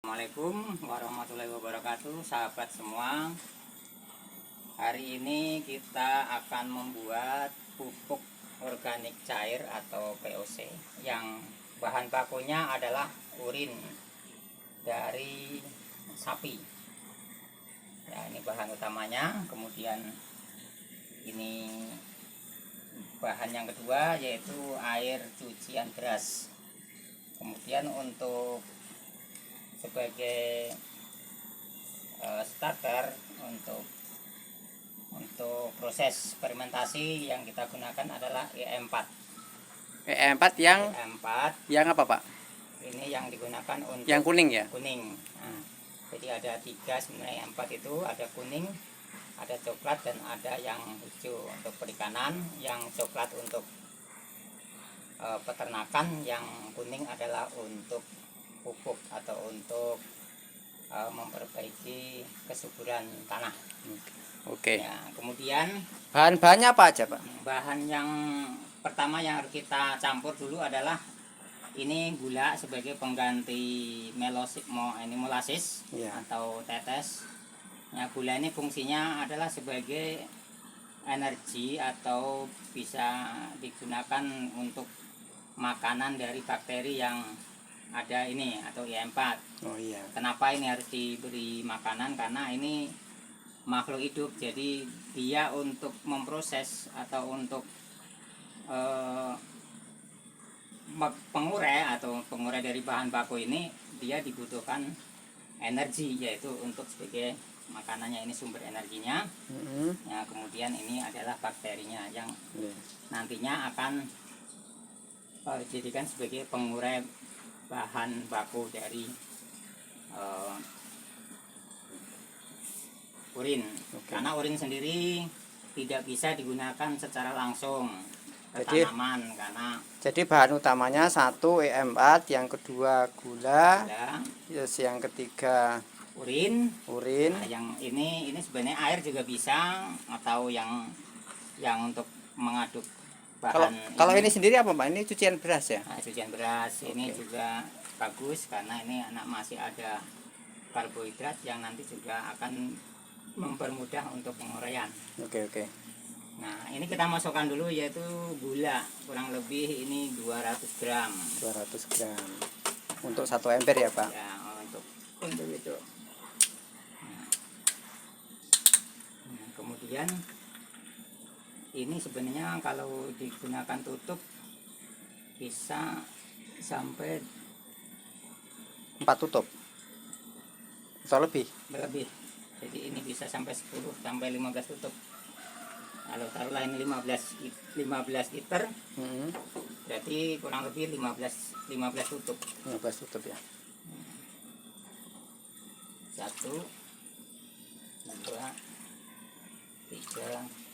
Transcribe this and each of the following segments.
Assalamualaikum warahmatullahi wabarakatuh, sahabat semua. Hari ini kita akan membuat pupuk organik cair atau POC yang bahan bakunya adalah urin dari sapi. Ya, ini bahan utamanya. Kemudian ini bahan yang kedua yaitu air cucian beras. Kemudian untuk sebagai starter untuk proses fermentasi yang kita gunakan adalah E4. E4 yang E4 yang apa, Pak? ini yang digunakan untuk Yang kuning ya? Kuning. Nah, jadi ada 3 sebenarnya. E4 itu ada kuning, ada coklat, dan ada yang hijau untuk perikanan, yang coklat untuk peternakan, yang kuning adalah untuk pupuk atau untuk memperbaiki kesuburan tanah. Oke. Ya, kemudian Bahan-bahannya apa aja, Pak? bahan yang pertama yang harus kita campur dulu adalah ini gula sebagai pengganti molasis Ya. atau tetes. Ya, gula ini fungsinya adalah sebagai energi atau bisa digunakan untuk makanan dari bakteri yang ada ini atau E4. Oh iya. Kenapa ini harus diberi makanan? Karena ini makhluk hidup, jadi dia untuk memproses atau untuk pengurai dari bahan baku ini, dia dibutuhkan energi, yaitu untuk sebagai makanannya, ini sumber energinya. Ya, kemudian ini adalah bakterinya yang nantinya akan dijadikan sebagai pengurai bahan baku dari urin. Karena urin sendiri tidak bisa digunakan secara langsung ke tanaman, karena jadi bahan utamanya satu E4, yang kedua gula, yang ketiga urin. urin. Nah, yang ini sebenarnya air juga bisa, atau yang untuk mengaduk bahan. Kalau ini sendiri apa, Pak? Ini cucian beras ya? Nah, cucian beras ini juga bagus karena ini masih ada karbohidrat yang nanti juga akan mempermudah untuk penguraian. Oke. Nah, ini kita masukkan dulu, yaitu gula, kurang lebih ini 200 gram. 200 gram. Untuk 1 ember ya, Pak? Ya, untuk itu. Nah, kemudian ini sebenarnya kalau digunakan tutup bisa sampai 4 tutup atau lebih? Jadi ini bisa sampai 10 sampai 15 tutup. Kalau taruhlah ini 15 liter, berarti kurang lebih 15 tutup. 15 tutup ya. 1 2 3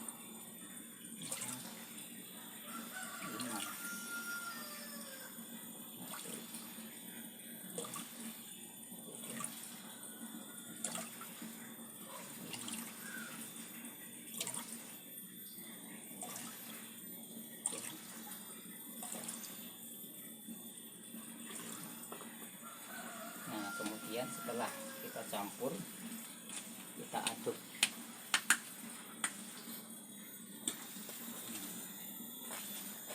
Kemudian setelah kita campur, kita aduk.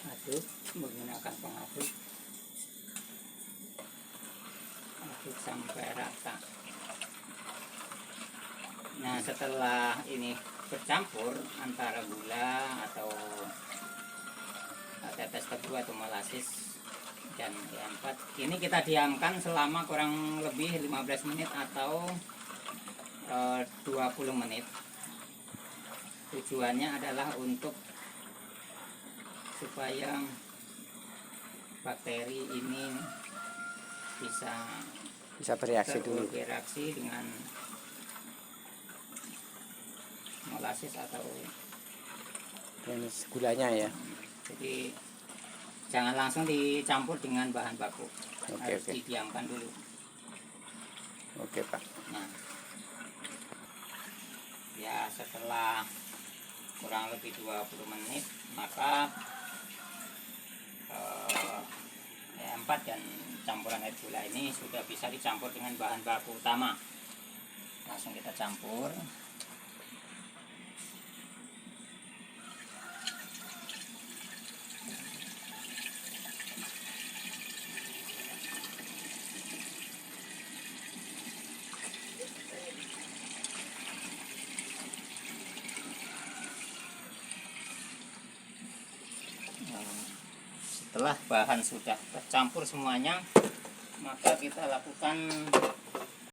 Aduk menggunakan pengaduk. Aduk sampai rata. Nah, setelah ini bercampur antara gula atau tetes tebu atau molasis dan E4, ini kita diamkan selama kurang lebih 15 menit atau 20 menit. Tujuannya adalah untuk supaya bakteri ini bisa bereaksi dulu. bereaksi dengan molasis atau Ini gulanya ya. Jadi jangan langsung dicampur dengan bahan baku. Harus didiamkan dulu. Oke, Pak. Nah, ya setelah kurang lebih 20 menit, maka E4 dan campuran air gula ini sudah bisa dicampur dengan bahan baku utama. Langsung kita campur. Setelah bahan sudah tercampur semuanya, maka kita lakukan